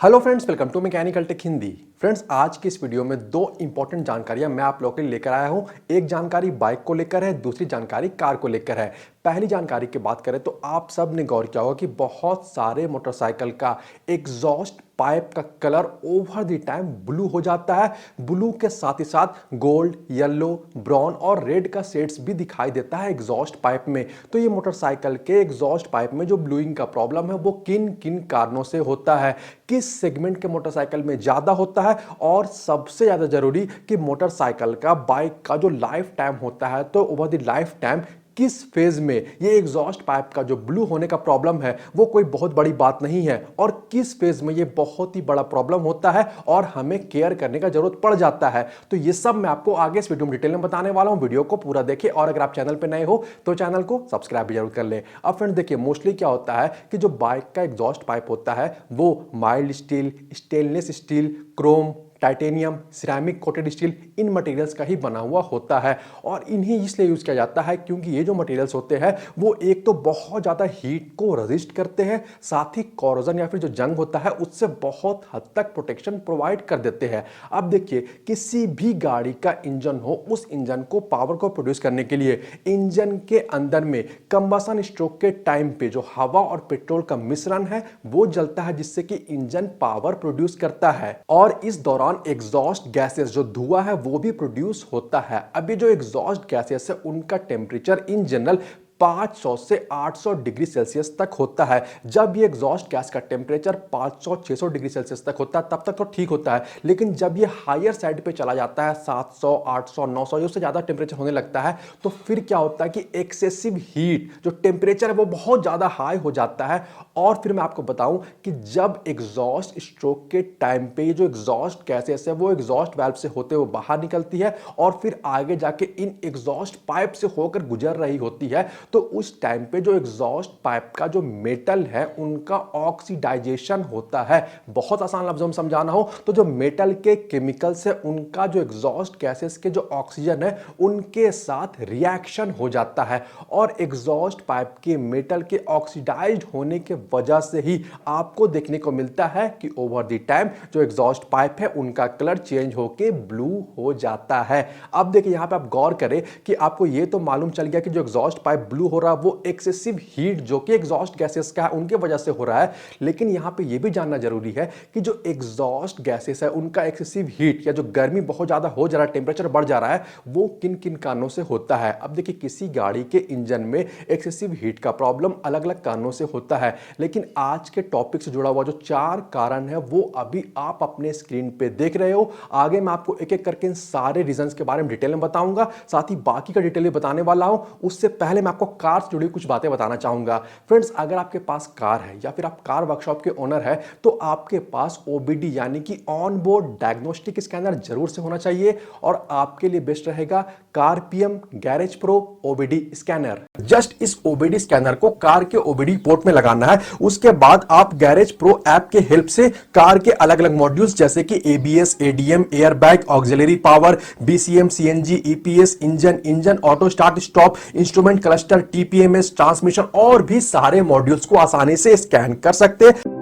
Hello friends, welcome to mechanical tech Hindi. Friends, आज की इस वीडियो में दो इंपॉर्टेंट जानकारियां मैं आप लोगों के लिए लेकर आया हूं। एक जानकारी बाइक को लेकर है, दूसरी जानकारी कार को लेकर है। पहली जानकारी की बात करें तो आप सब ने गौर किया होगा कि बहुत सारे मोटरसाइकिल का एग्जॉस्ट पाइप का colour over the time blue हो जाता है। ब्लू के साथ ही साथ गोल्ड, येलो, ब्राउन और रेड का शेड्स भी दिखाई देता है एग्जॉस्ट पाइप में। तो ये मोटरसाइकिल के एग्जॉस्ट पाइप में जो ब्लूइंग का प्रॉब्लम है वो किन किन कारणों से होता है, किस सेगमेंट के मोटरसाइकिल में ज्यादा होता है, और सबसे ज्यादा जरूरी कि मोटरसाइकिल का, बाइक का जो लाइफ टाइम होता है तो ओवर द लाइफ टाइम किस फेज में ये एग्जॉस्ट पाइप का जो ब्लू होने का प्रॉब्लम है वो कोई बहुत बड़ी बात नहीं है, और किस फेज में ये बहुत ही बड़ा प्रॉब्लम होता है और हमें केयर करने का जरूरत पड़ जाता है। तो ये सब मैं आपको आगे इस वीडियो में डिटेल में बताने वाला हूं। वीडियो को पूरा देखिए, और अगर आप चैनल पे नए हो तो चैनल को सब्सक्राइब भी जरूर कर ले। अब फ्रेंड्स देखिए, मोस्टली क्या होता है कि जो बाइक का एग्जॉस्ट पाइप होता है वो mild steel, stainless steel, chrome, titanium, ceramic coated steel, इन मटेरियल्स का ही बना हुआ होता है। और इन्हीं इसलिए यूज किया जाता है क्योंकि ये जो मटेरियल्स होते हैं वो एक तो बहुत ज्यादा हीट को रेजिस्ट करते हैं, साथ ही कोरोजन या फिर जो जंग होता है उससे बहुत हद तक प्रोटेक्शन प्रोवाइड कर देते हैं। अब देखिए, किसी भी गाड़ी का इंजन हो, उस इंजन को पावर को प्रोड्यूस करने के लिए इंजन के अंदर में कंबशन स्ट्रोक के टाइम पे जो हवा और पेट्रोल का मिश्रण है वो जलता है, जिससे कि इंजन पावर प्रोड्यूस करता है। और इस दौरान एग्जॉस्ट गैसेस जो धुआं है वो भी प्रोड्यूस होता है। अभी जो एग्जॉस्ट गैसेस है उनका टेम्परेचर इन जनरल 500 से 800 डिग्री सेल्सियस तक होता है। जब ये एग्जॉस्ट गैस का टेम्परेचर 500-600 डिग्री सेल्सियस तक होता है तब तक तो ठीक होता है, लेकिन जब ये हायर साइड पे चला जाता है 700, 800, 900 उससे ज़्यादा टेम्परेचर होने लगता है, तो फिर क्या होता है कि एक्सेसिव हीट जो टेम्परेचर है वो बहुत ज़्यादा हाई हो जाता है। और फिर मैं आपको बताऊं कि जब एग्जॉस्ट स्ट्रोक के टाइम पे ये जो एग्जॉस्ट गैसेस है वो एग्जॉस्ट वाल्व से होते हुए बाहर निकलती है और फिर आगे जाके इन एग्जॉस्ट पाइप से होकर गुजर रही होती है, तो उस टाइम पे जो एग्जॉस्ट पाइप का जो मेटल है उनका ऑक्सीडाइजेशन होता है। बहुत आसान लफ्जों में समझाना हो तो जो मेटल के केमिकल्स है उनका जो एग्जॉस्ट गैसेस के जो ऑक्सीजन है उनके साथ रिएक्शन हो जाता है, और एग्जॉस्ट पाइप के मेटल के ऑक्सीडाइज्ड होने के वजह से ही आपको देखने को मिलता है कि ओवर द टाइम जो एग्जॉस्ट पाइप है उनका कलर चेंज होके ब्लू हो जाता है। अब देखिए, यहां पे आप गौर करें कि आपको यह तो मालूम चल गया कि जो एग्जॉस्ट पाइप ब्लू हो रहा है वो एक्सेसिव हीट जो कि एग्जॉस्ट गैसेस का है उनके वजह से हो रहा है, लेकिन यहां पे यह भी जानना जरूरी है कि जो एग्जॉस्ट गैसेस है उनका एक्सेसिव हीट या जो गर्मी बहुत ज्यादा हो जा रहा है, टेम्परेचर बढ़ जा रहा है, वो किन किन कारणों से होता है। अब देखिए, किसी गाड़ी के इंजन में एक्सेसिव हीट का प्रॉब्लम अलग अलग कारणों से होता है, लेकिन आज के टॉपिक से जुड़ा हुआ जो 4 कारण है वो अभी आप अपने स्क्रीन पे देख रहे हो। आगे मैं आपको एक एक करके इन सारे रीजंस के बारे में डिटेल में बताऊंगा, साथ ही बाकी का डिटेल भी बताने वाला हूं। उससे पहले मैं आपको कार से जुड़ी कुछ बातें बताना चाहूंगा। फ्रेंड्स, अगर आपके पास कार है या फिर आप कार वर्कशॉप के ओनर है तो आपके पास ओबीडी यानी कि ऑन बोर्ड डायग्नोस्टिक स्कैनर जरूर से होना चाहिए, और आपके लिए बेस्ट रहेगा CarPM Garage Pro OBD scanner. Just इस ओबीडी स्कैनर को कार के ओबीडी पोर्ट में लगाना है। उसके बाद आप गैरेज प्रो ऐप के हेल्प से कार के अलग अलग मॉड्यूल्स जैसे कि ABS, ADM, airbag, auxiliary power, BCM, CNG, EPS, engine auto start stop, instrument cluster, TPMS, transmission और भी सारे मॉड्यूल्स को आसानी से स्कैन कर सकते हैं।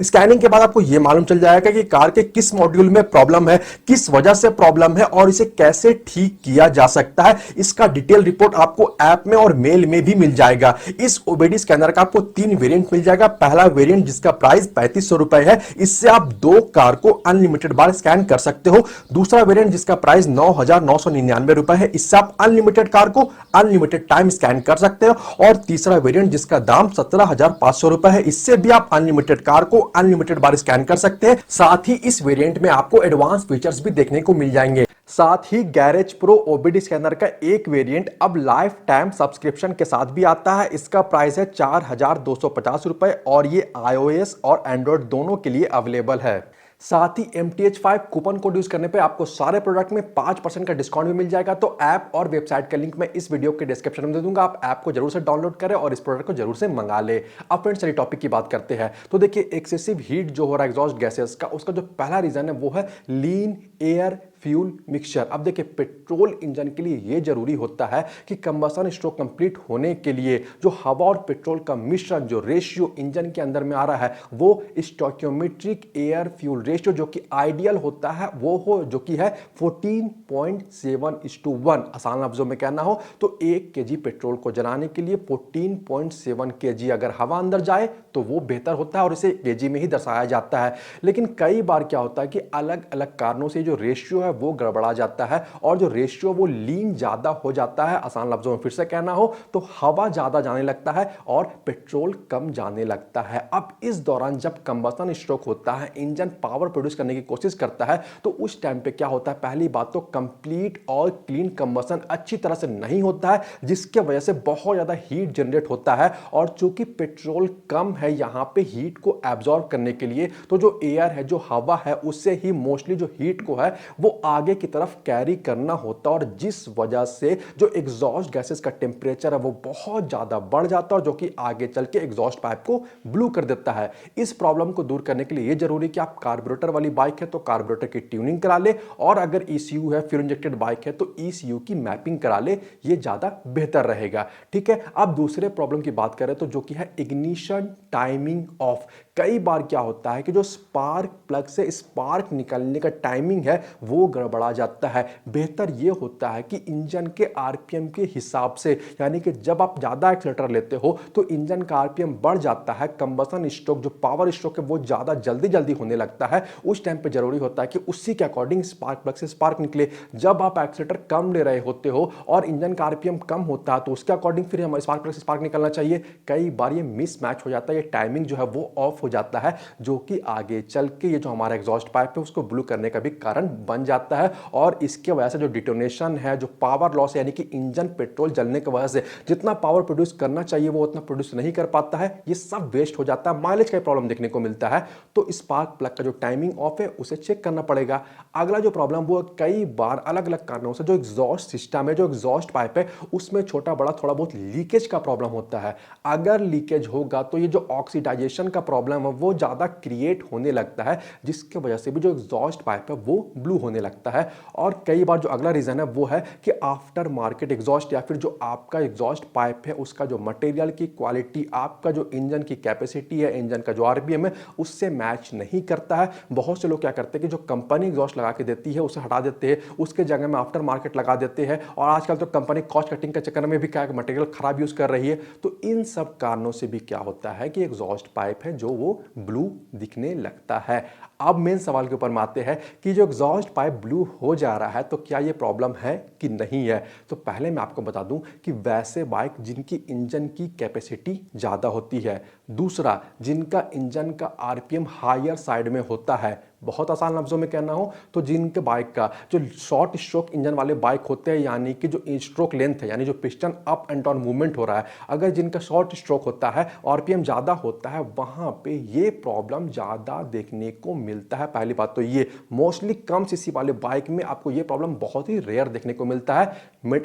स्कैनिंग के बाद आपको यह मालूम चल जाएगा कि कार के किस मॉड्यूल में प्रॉब्लम है, किस वजह से प्रॉब्लम है और इसे कैसे ठीक किया जा सकता है। इसका डिटेल रिपोर्ट आपको ऐप में और मेल में भी मिल जाएगा। इस ओबीडी स्कैनर का आपको 3 वेरिएंट मिल जाएगा। पहला वेरिएंट जिसका प्राइस 3500 रुपए है, इससे आप 2 कार को अनलिमिटेड बार स्कैन कर सकते हो। दूसरा वेरिएंट जिसका प्राइस 9999 रुपए है, इससे आप अनलिमिटेड कार को अनलिमिटेड टाइम स्कैन कर सकते हो। और तीसरा वेरिएंट जिसका दाम 17500 रुपए है, इससे भी आप अनलिमिटेड कार को अनलिमिटेड बार स्कैन कर सकते हैं। साथ ही इस वेरिएंट में आपको एडवांस फीचर्स भी देखने को मिल जाएंगे। साथ ही गैरेज प्रो ओबीडी स्कैनर का एक वेरिएंट अब लाइफ टाइम सब्सक्रिप्शन के साथ भी आता है। इसका प्राइस है 4250 रुपए, और ये iOS और एंड्रॉइड दोनों के लिए अवेलेबल है। साथ ही MTH5 कूपन कोड यूज करने पे आपको सारे प्रोडक्ट में 5% का डिस्काउंट भी मिल जाएगा। तो ऐप और वेबसाइट का लिंक मैं इस वीडियो के डिस्क्रिप्शन में दे दूंगा। आप ऐप को जरूर से डाउनलोड करें और इस प्रोडक्ट को जरूर से मंगा ले। अब फ्रेंड्स, चलिए टॉपिक की बात करते हैं। तो देखिए, एक्सेसिव हीट जो हो रहा है एग्जॉस्ट गैसेस का, उसका जो पहला रीजन है वो है लीन एयर फ्यूल मिक्सचर। अब देखिए पेट्रोल इंजन के लिए ये जरूरी होता है कि कंबशन स्ट्रोक कंप्लीट होने के लिए जो हवा और पेट्रोल का मिश्रण जो रेशियो इंजन के अंदर में आ रहा है वो स्टोइकियोमेट्रिक एयर फ्यूल रेशियो जो कि आइडियल होता है वो हो जो कि है 14.7:1। आसान लफ्जों में कहना हो तो 1 केजी पेट्रोल को जलाने के लिए 14.7 केजी अगर हवा अंदर जाए तो वो बेहतर होता है और इसे केजी में ही दर्शाया जाता है। लेकिन कई बार क्या होता है कि अलग अलग कारणों से जो रेशियो है वो गड़बड़ा जाता है और जो रेशियो वो लीन ज्यादा हो जाता है। आसान लफ्जों में फिर से कहना हो तो हवा ज्यादा जाने लगता है और पेट्रोल कम जाने लगता है। अब इस दौरान जब कंबशन स्ट्रोक होता है, इंजन पावर प्रोड्यूस करने की कोशिश करता है तो उस टाइम पे क्या होता है, पहली बात तो कंप्लीट और क्लीन कंबशन अच्छी तरह से नहीं होता है जिसके वजह से बहुत ज्यादा हीट जनरेट होता है। और चूंकि पेट्रोल कम है यहां पे हीट को एब्जॉर्ब करने के लिए तो जो एयर है, जो हवा है, उससे ही मोस्टली जो हीट को है वो आगे की तरफ कैरी करना होता है और जिस वजह से जो एग्जॉस्ट गैसेस का टेम्परेचर है वो बहुत ज्यादा बढ़ जाता है और जो कि आगे चल के एग्जॉस्ट पाइप को ब्लू कर देता है। इस प्रॉब्लम को दूर करने के लिए ये जरूरी है कि आप कार्बोरेटर वाली बाइक है तो कार्बोरेटर की ट्यूनिंग करा ले और अगर ECU है, फ्यूल इंजेक्टेड बाइक है तो ECU की मैपिंग करा ले, ये ज्यादा बेहतर रहेगा। ठीक है, अब दूसरे प्रॉब्लम की बात करें तो जो कि है इग्निशन टाइमिंग ऑफ। कई बार क्या होता है कि जो स्पार्क प्लग से स्पार्क निकलने का टाइमिंग है वो गड़बड़ा जाता है। बेहतर ये होता है कि इंजन के आरपीएम के हिसाब से, यानी कि जब आप ज्यादा एक्सीलरेटर लेते हो तो इंजन का आरपीएम बढ़ जाता है, कंबशन स्ट्रोक जो पावर स्ट्रोक है वो ज्यादा जल्दी जल्दी होने लगता है। उस टाइम पे जरूरी होता है कि उसी के अकॉर्डिंग स्पार्क प्लग से स्पार्क निकले। जब आप एक्सीलरेटर कम ले रहे होते हो और इंजन का आरपीएम कम होता है तो उसके अकॉर्डिंग फिर हमारे स्पार्क प्लग से स्पार्क निकलना चाहिए। कई बार ये मिसमैच हो जाता है, ये टाइमिंग जो है वो ऑफ हो जाता है जो कि आगे चल के ये जो हमारा एग्जॉस्ट पाइप है उसको ब्लू करने का भी कारण बन जाता है। और इसके वजह से जो डिटोनेशन है, जो पावर लॉस यानी कि इंजन पेट्रोल जलने की वजह से जितना पावर प्रोड्यूस करना चाहिए वो उतना प्रोड्यूस नहीं कर पाता है, ये सब वेस्ट हो जाता है, माइलेज का प्रॉब्लम देखने को मिलता है। तो स्पार्क प्लग का जो टाइमिंग ऑफ है उसे चेक करना पड़ेगा। अगला जो प्रॉब्लम वो कई बार अलग अलग कारणों से जो एग्जॉस्ट सिस्टम है, जो एग्जॉस्ट पाइप है उसमें छोटा बड़ा थोड़ा बहुत लीकेज का प्रॉब्लम होता है। अगर लीकेज होगा तो ये जो ऑक्सीडाइजेशन का प्रॉब्लम है वो ज्यादा क्रिएट होने लगता है जिसकी वजह से भी जो एग्जॉस्ट पाइप है वो ब्लू होने लगता है। और कई बार जो अगला रीजन है वो है कि आफ्टर मार्केट एग्जॉस्ट या फिर जो आपका एग्जॉस्ट पाइप है उसका जो मटेरियल की क्वालिटी, आपका जो इंजन की कैपेसिटी है, इंजन का जो आरपीएम है उससे मैच नहीं करता है। बहुत से लोग क्या करते हैं कि जो कंपनी एग्जॉस्ट लगा के देती है उसे हटा देते हैं, उसके जगह में आफ्टर मार्केट लगा देते हैं और आजकल तो कंपनी कॉस्ट कटिंग के चक्कर में भी क्या मटेरियल खराब यूज कर रही है। तो इन सब कारणों से भी क्या होता है कि एग्जॉस्ट पाइप है जो वो ब्लू दिखने लगता है। अब मेन सवाल के ऊपर में आते हैं कि जो एग्जॉस्ट पाइप ब्लू हो जा रहा है तो क्या ये प्रॉब्लम है कि नहीं है। तो पहले मैं आपको बता दूं कि वैसे बाइक जिनकी इंजन की कैपेसिटी ज्यादा होती है, दूसरा जिनका इंजन का आरपीएम हायर साइड में होता है, बहुत आसान लफ्जों में कहना हो तो जिनके बाइक का जो शॉर्ट स्ट्रोक इंजन वाले बाइक होते हैं, यानी कि जो स्ट्रोक लेंथ है यानी जो piston up and down movement हो रहा है, अगर जिनका शॉर्ट स्ट्रोक होता है, आरपीएम ज्यादा होता है, वहां पे ये प्रॉब्लम ज्यादा देखने को मिलता है। पहली बात तो ये मोस्टली कम सीसी वाले बाइक में आपको ये प्रॉब्लम बहुत ही रेयर देखने को मिलता है।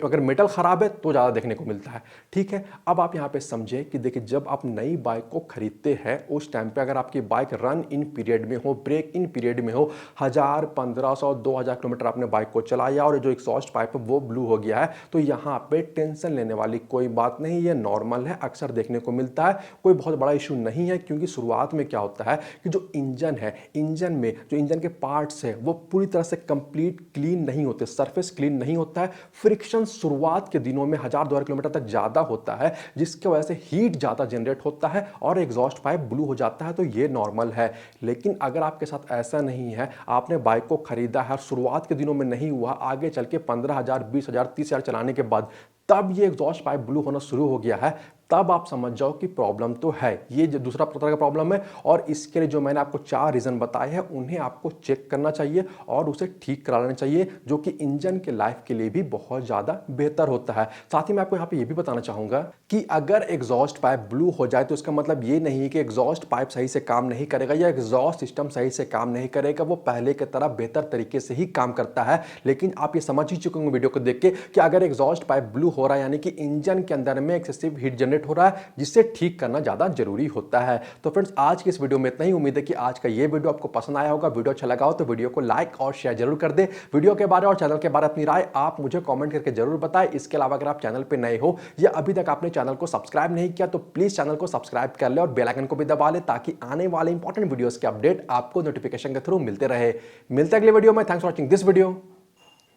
अगर मेटल खराब है तो ज्यादा देखने को मिलता है। ठीक है, अब आप यहां पे समझे कि देखिए जब आप नई बाइक को खरीदते हैं उस टाइम पे अगर आपकी बाइक रन इन पीरियड में हो, ब्रेक इन पीरियड में हो, 1000, 1500, 2000 किलोमीटर आपने बाइक को चलाया और जो एग्जॉस्ट पाइप है वो ब्लू हो गया है, तो यहां पे टेंशन लेने वाली कोई बात नहीं, ये नॉर्मल है, अक्सर देखने को मिलता है, कोई बहुत बड़ा इशू नहीं है। क्योंकि शुरुआत में क्या होता है कि जो इंजन है, इंजन में जो इंजन के पार्ट्स है वो पूरी तरह से कंप्लीट क्लीन नहीं होते, सरफेस क्लीन नहीं होता है। फ्रिक्शन शुरुआत के दिनों में 1000-2000 किलोमीटर तक ज्यादा होता है जिसकी वजह से हीट ज्यादा जनरेट होता है और एग्जॉस्ट पाइप ब्लू हो जाता है, तो ये नॉर्मल है। लेकिन अगर आपके साथ ऐसा नहीं है, आपने बाइक को खरीदा है, शुरुआत के दिनों में नहीं हुआ, आगे चल के 15,000, 20,000, 30,000 चलाने के बाद तब ये एग्जॉस्ट पाइप ब्लू होना शुरू हो गया है, तब आप समझ जाओ कि प्रॉब्लम तो है। ये जो दूसरा तरह का प्रॉब्लम है और इसके लिए जो मैंने आपको 4 रीजन बताए हैं उन्हें आपको चेक करना चाहिए और उसे ठीक करा लेना चाहिए, जो कि इंजन के लाइफ के लिए भी बहुत ज्यादा बेहतर होता है। साथ ही मैं आपको यहाँ पे ये भी बताना चाहूंगा कि अगर एग्जॉस्ट पाइप ब्लू हो जाए तो इसका मतलब ये नहीं कि एग्जॉस्ट पाइप सही से काम नहीं करेगा या एग्जॉस्ट सिस्टम सही से काम नहीं करेगा, वो पहले की तरह बेहतर तरीके से ही काम करता है। लेकिन आप ये समझ ही चुके होंगे वीडियो को देख के कि अगर एग्जॉस्ट पाइप ब्लू हो रहा है यानी कि इंजन के अंदर में एक्सेसिव हीट जनरेट जनरेट हो रहा है, जिससे ठीक करना ज़्यादा जरूरी होता है। तो फ्रेंड्स आज की इस वीडियो में इतना ही। उम्मीद है कि आज का ये वीडियो आपको पसंद आया होगा। वीडियो अच्छा लगा हो तो वीडियो को लाइक और शेयर जरूर कर दे। वीडियो के बारे और चैनल के बारे अपनी राय आप मुझे कमेंट करके जरूर बताएं। इसके अलावा अगर आप चैनल पे नए हो या अभी तक आपने चैनल को सब्सक्राइब नहीं किया तो प्लीज चैनल को सब्सक्राइब कर ले और बेल आइकन को भी दबा ले, ताकि आने वाले इंपॉर्टेंट वीडियोस के अपडेट आपको नोटिफिकेशन के थ्रू मिलते रहे। मिलते हैं अगले वीडियो में। Thanks for watching this video.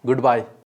Good bye.